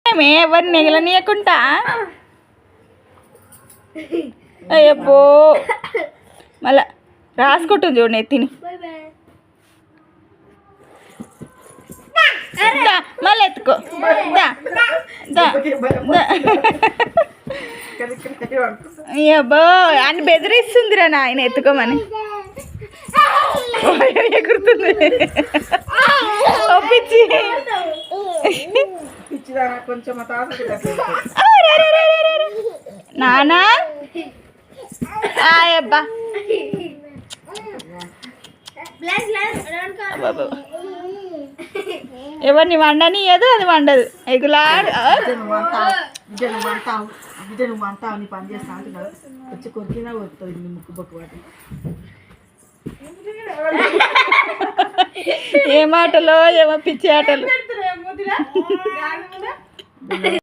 ఎవరిని నెగలనీయకుంటా అయ్యబ్బో మళ్ళా రాసుకుంటుంది చూడండి ఎత్తిని మళ్ళీ ఎత్తుకో అయ్యబ్బో అని బెదిరిస్తుందిరా నాయన ఎత్తుకోమని ఎగురుతుంది ఒప్పించి నానా అబ్బా ఎవరిని వండనియదు అది వండదు ఎగులాడు పని చేస్తా వచ్చి కొరికినా వస్తుంది ముక్కు బొక్కు వాటి ఏ మాటలో ఏమో పిచ్చి ఆటలు